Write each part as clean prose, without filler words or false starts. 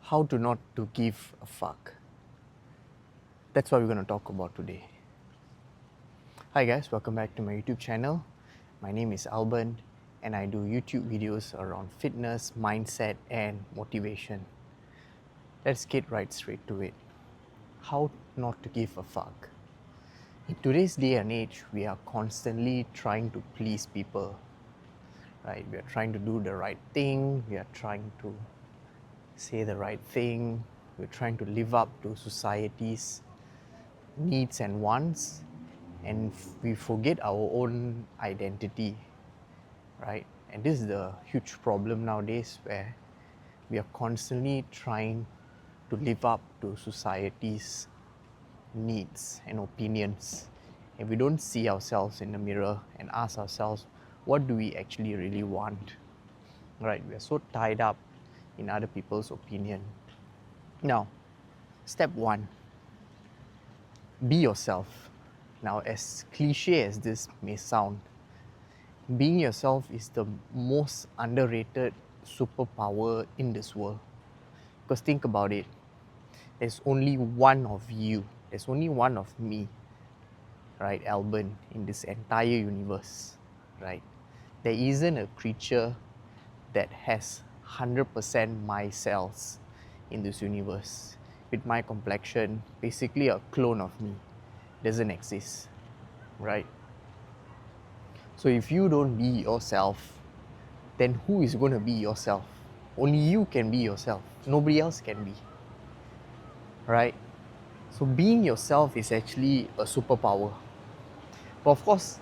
how to not to give a fuck. That's what we're going to talk about today. Hi guys, welcome back to my YouTube channel. My name is Alban and I do YouTube videos around fitness, mindset and motivation. Let's get right straight to it. How not to give a fuck. In today's day and age, we are constantly trying to please people, right? We are trying to do the right thing, we are trying to say the right thing, we're trying to live up to society's needs and wants, and we forget our own identity, right? And this is the huge problem nowadays, where we are constantly trying to live up to society's needs and opinions, and we don't see ourselves in the mirror and ask ourselves, what do we actually really want, right? We are so tied up in other people's opinion. Now, step one, be yourself. Now, as cliche as this may sound, being yourself is the most underrated superpower in this world. Because think about it, there's only one of you, there's only one of me, right, Alban, in this entire universe, right? There isn't a creature that has 100% my cells in this universe. With my complexion, basically a clone of me doesn't exist, right? So if you don't be yourself, then who is going to be yourself? Only you can be yourself. Nobody else can be, right? So being yourself is actually a superpower. But of course,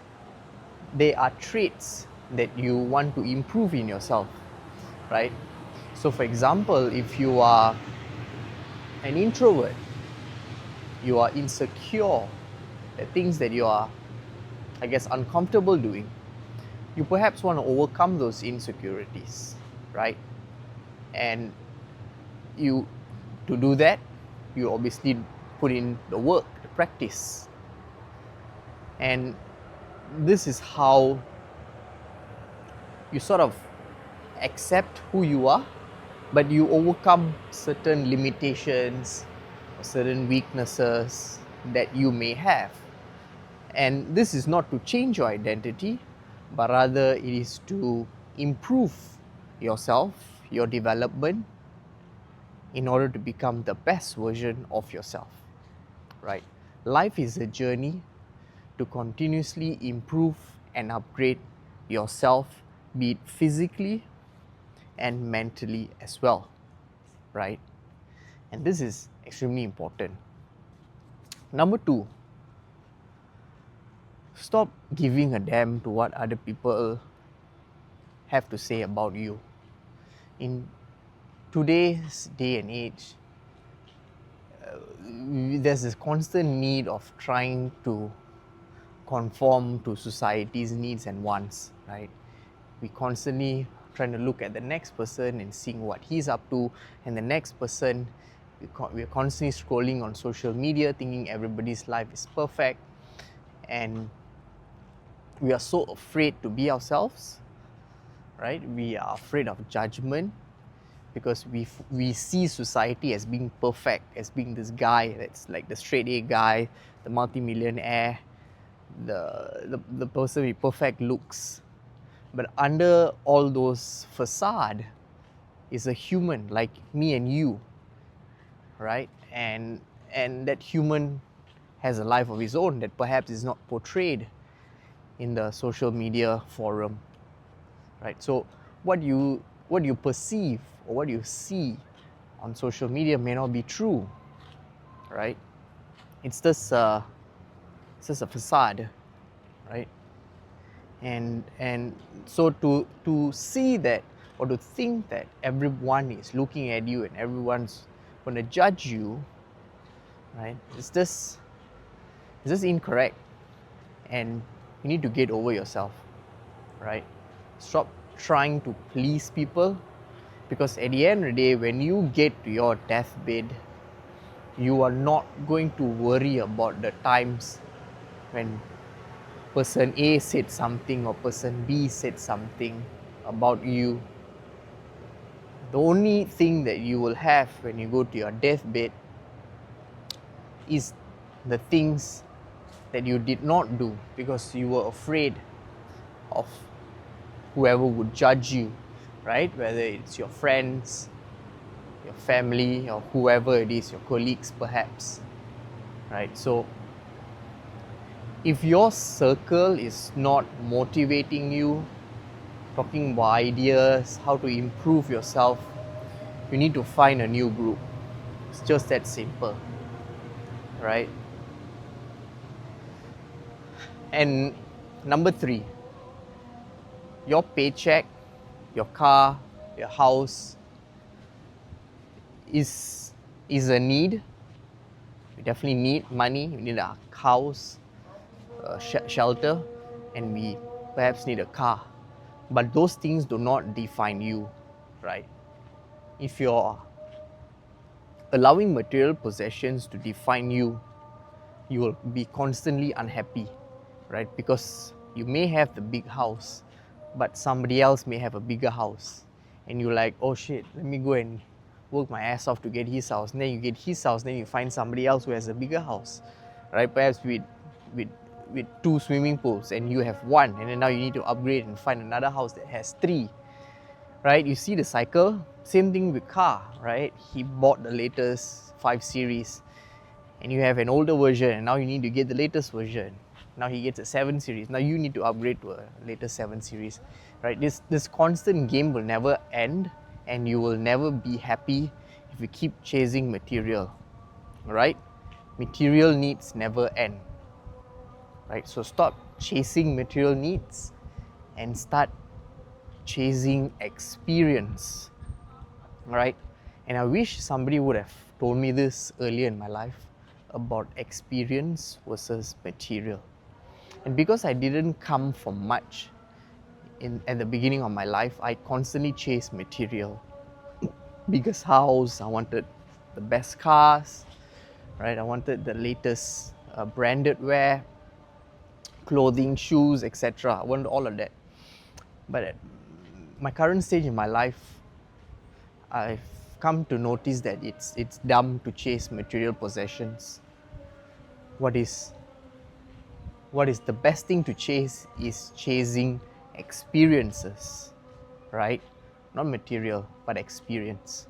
there are traits that you want to improve in yourself, right? So for example, if you are an introvert, you are insecure, the things that you are, I guess, uncomfortable doing, you perhaps want to overcome those insecurities, right? And you, to do that, you obviously put in the work, the practice. And this is how you sort of accept who you are, but you overcome certain limitations or certain weaknesses that you may have. And this is not to change your identity, but rather it is to improve yourself, your development, in order to become the best version of yourself, right? Life is a journey to continuously improve and upgrade yourself, be it physically and mentally as well, right? And this is extremely important. Number two, stop giving a damn to what other people have to say about you. In today's day and age, there's this constant need of trying to conform to society's needs and wants, right? We constantly trying to look at the next person and seeing what he's up to, and the next person, we're constantly scrolling on social media thinking everybody's life is perfect, and we are so afraid to be ourselves, right? We are afraid of judgment because we see society as being perfect, as being this guy that's like the straight A guy, the multi-millionaire, the person with perfect looks. But under all those facade is a human like me and you, right? And that human has a life of his own that perhaps is not portrayed in the social media forum, right? So what you perceive or what you see on social media may not be true, right? It's just a facade, right? And so to see that, or to think that everyone is looking at you and everyone's going to judge you, right? It's just incorrect, and you need to get over yourself, right? Stop trying to please people, because at the end of the day, when you get to your deathbed, you are not going to worry about the times when person A said something or person B said something about you, The only thing that you will have when you go to your deathbed is the things that you did not do because you were afraid of whoever would judge you, right? Whether it's your friends, your family, or whoever it is, your colleagues perhaps, right? So if your circle is not motivating you, talking about ideas, how to improve yourself, you need to find a new group. It's just that simple, right? And number 3, your paycheck, your car, your house is a need. We definitely need money, we need a house, shelter, and we perhaps need a car. But those things do not define you, right? If you're allowing material possessions to define you, you will be constantly unhappy, right? Because you may have the big house, but somebody else may have a bigger house. And you're like, oh shit, let me go and work my ass off to get his house. And then you get his house, then you find somebody else who has a bigger house, right? Perhaps with 2 swimming pools and you have 1, and then now you need to upgrade and find another house that has 3, right? You see the cycle? Same thing with car, right? He bought the latest 5 Series and you have an older version and now you need to get the latest version. Now he gets a 7 Series. Now you need to upgrade to a latest 7 Series, right? This constant game will never end and you will never be happy if you keep chasing material, right? Material needs never end, right? So stop chasing material needs and start chasing experience, right? And I wish somebody would have told me this earlier in my life about experience versus material. And because I didn't come from much at the beginning of my life, I constantly chased material. Biggest house, I wanted the best cars, right? I wanted the latest branded wear, clothing, shoes, etc. I wanted all of that. But at my current stage in my life, I've come to notice that it's dumb to chase material possessions. What is the best thing to chase is chasing experiences, right? Not material, but experience.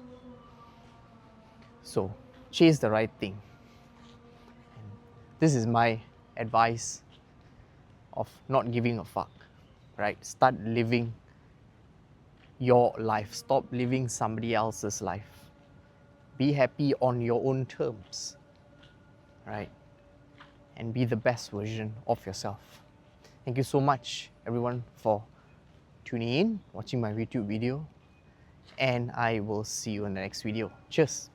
So chase the right thing. This is my advice of not giving a fuck, right? Start living your life. Stop living somebody else's life. Be happy on your own terms, right? And be the best version of yourself. Thank you so much, everyone, for tuning in, watching my YouTube video, and I will see you in the next video. Cheers.